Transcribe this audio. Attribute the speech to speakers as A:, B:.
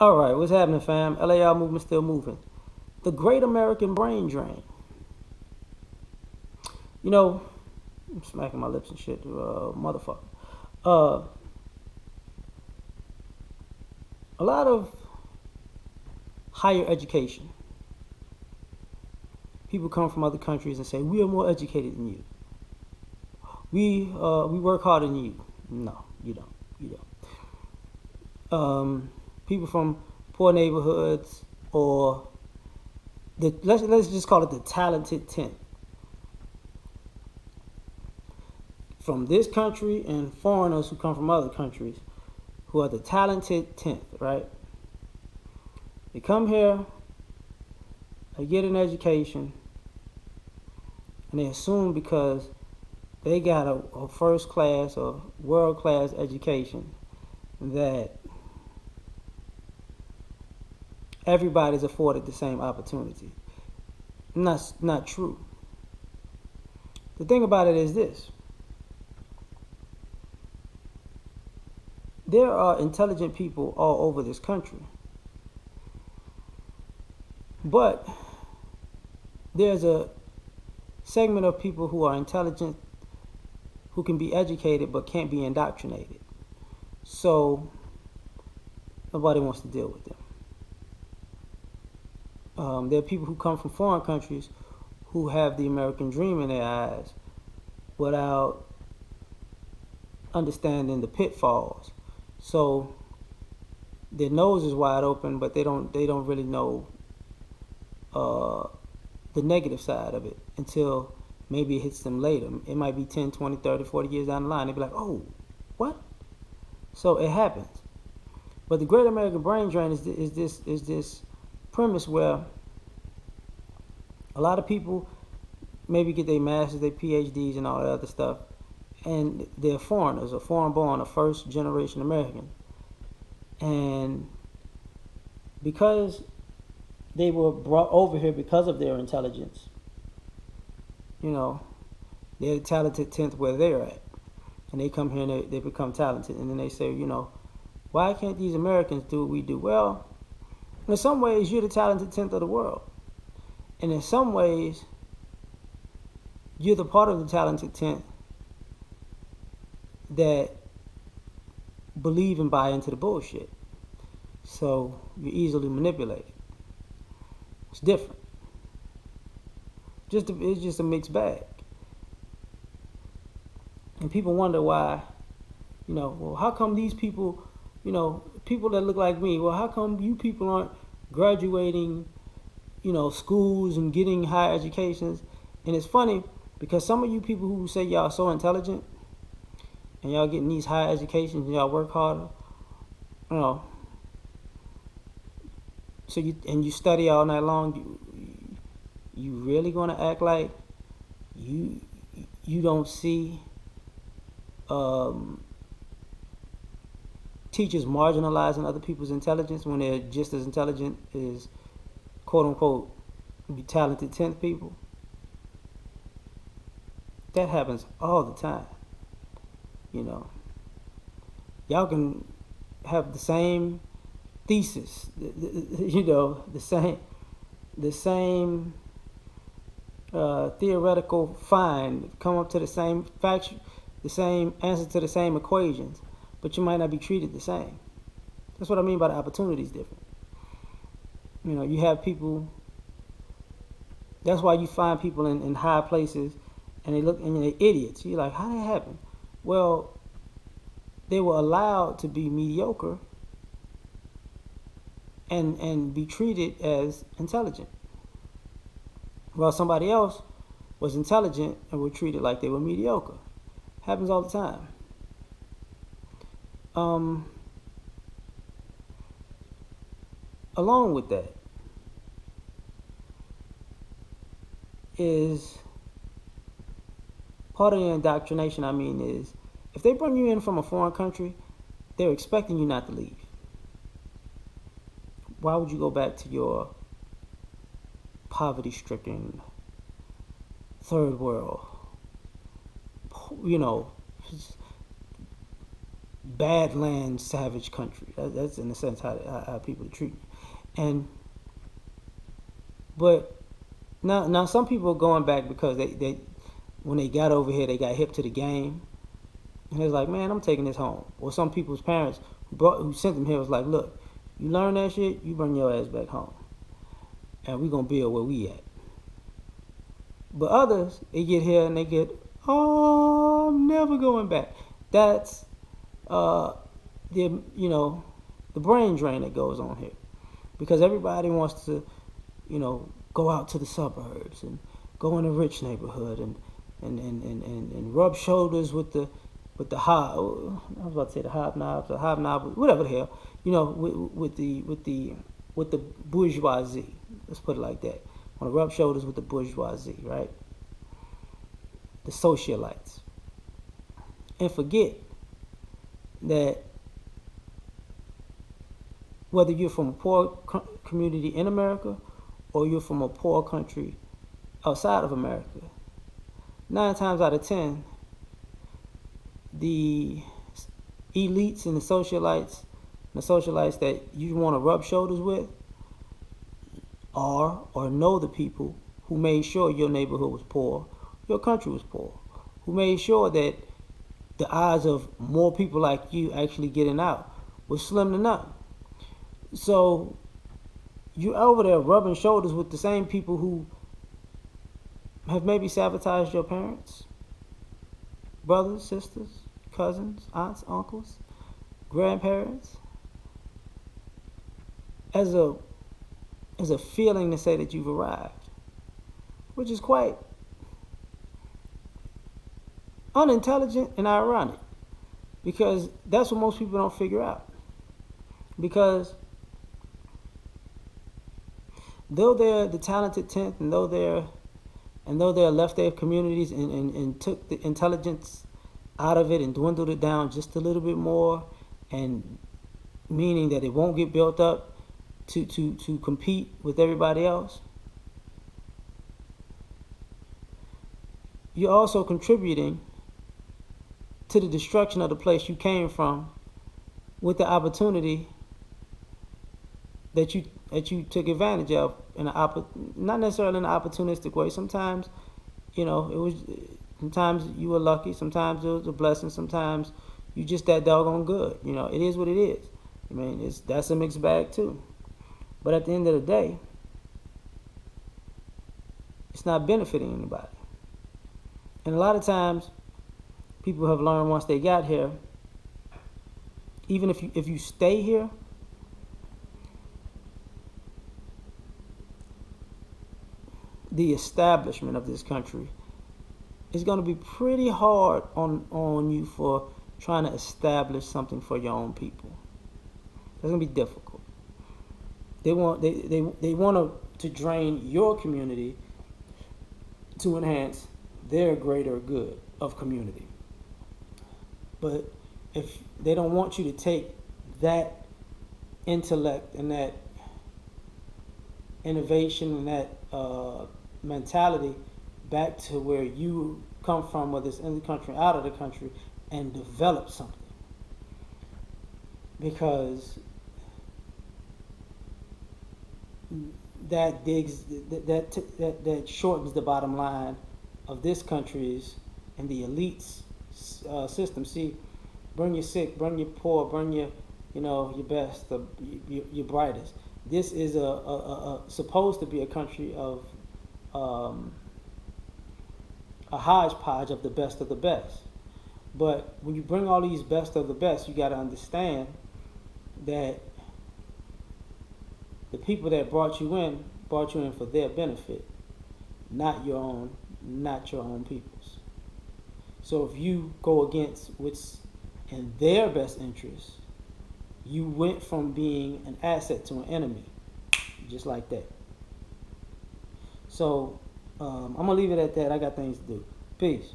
A: All right, what's happening, fam? L.A.R movement still moving. The Great American Brain Drain. You know, I'm smacking my lips and shit, motherfucker. Uh, a lot of higher education. People come from other countries and say we are more educated than you. We work harder than you. No, you don't. You don't. People from poor neighborhoods or let's just call it the talented tenth from this country and foreigners who come from other countries who are the talented tenth, right? They come here, they get an education, and they assume because they got a first class or world class education that everybody's afforded the same opportunity. And that's not true. The thing about it is this: there are intelligent people all over this country, but there's a segment of people who are intelligent, who can be educated but can't be indoctrinated. So nobody wants to deal with them. There are people who come from foreign countries who have the American dream in their eyes without understanding the pitfalls. So their nose is wide open, but they don't really know the negative side of it until maybe it hits them later. It might be 10, 20, 30, 40 years down the line. They'll be like, oh, what? So it happens. But the Great American Brain Drain is this premise where a lot of people maybe get their masters, their PhDs, and all that other stuff, and they're foreigners, or foreign-born, or first-generation American, and because they were brought over here because of their intelligence, you know, they're the talented tenth where they're at, and they come here and they become talented, and then they say, you know, why can't these Americans do what we do? Well, in some ways, you're the talented tenth of the world. And in some ways, you're the part of the talented tenth that believe and buy into the bullshit. So you're easily manipulated. It's different. It's just a mixed bag. And people wonder why, you know, well, how come these people, you know, people that look like me, well, how come you people aren't graduating, you know, schools and getting higher educations? And it's funny because some of you people who say y'all so intelligent and y'all getting these higher educations and y'all work harder, you know, so you study all night long, you really gonna act like you don't see teachers marginalizing other people's intelligence when they're just as intelligent as quote unquote talented 10th people? That happens all the time. You know, y'all can have the same thesis, you know, the same theoretical find, come up to the same fact, the same answer to the same equations, but you might not be treated the same. That's what I mean by the opportunity is different. You know, you have people. That's why you find people in high places, and they look and they're idiots. You're like, how did that happen? Well, they were allowed to be mediocre and be treated as intelligent, while somebody else was intelligent and were treated like they were mediocre. Happens all the time. Along with that is part of the indoctrination. I mean, is if they bring you in from a foreign country, they're expecting you not to leave. Why would you go back to your poverty-stricken third world, you know, badland savage country. That's in a sense how people treat you. And but now some people are going back because they when they got over here they got hip to the game, and it's like, man, I'm taking this home. Or some people's parents who sent them here was like, look, you learn that shit, you bring your ass back home, and we gonna build where we at. But others, they get here and they get, oh, I'm never going back. That's the the brain drain that goes on here, because everybody wants to go out to the suburbs and go in a rich neighborhood and rub shoulders with the I was about to say the hobnob, whatever the hell, with the bourgeoisie. Let's put it like that. Want to rub shoulders with the bourgeoisie, right? The socialites, and forget that whether you're from a poor community in America or you're from a poor country outside of America, 9 times out of 10, the elites and the socialites that you want to rub shoulders with are or know the people who made sure your neighborhood was poor, your country was poor, who made sure that the odds of more people like you actually getting out was slim to none. So you're over there rubbing shoulders with the same people who have maybe sabotaged your parents, brothers, sisters, cousins, aunts, uncles, grandparents, as a feeling to say that you've arrived, which is quite unintelligent and ironic, because that's what most people don't figure out. Because though they're the talented 10th, and though they're left their communities and took the intelligence out of it and dwindled it down just a little bit more, and meaning that it won't get built up to compete with everybody else, you're also contributing to the destruction of the place you came from with the opportunity that you took advantage of not necessarily in an opportunistic way. Sometimes, sometimes you were lucky, sometimes it was a blessing, sometimes you just that doggone good. It is what it is. I mean, that's a mixed bag too. But at the end of the day, it's not benefiting anybody. And a lot of times, people have learned once they got here, even if you stay here, the establishment of this country is going to be pretty hard on you for trying to establish something for your own people. It's going to be difficult. They want to drain your community to enhance their greater good of community. But if they don't want you to take that intellect and that innovation and that mentality back to where you come from, whether it's in the country or out of the country, and develop something, because that shortens the bottom line of this country's and the elites system. See, bring your sick, bring your poor, bring your your best, your brightest. This is supposed to be a country of a hodgepodge of the best. But when you bring all these best of the best, you got to understand that the people that brought you in for their benefit, not your own people's. So if you go against what's in their best interest, you went from being an asset to an enemy, just like that. So I'm gonna leave it at that. I got things to do. Peace.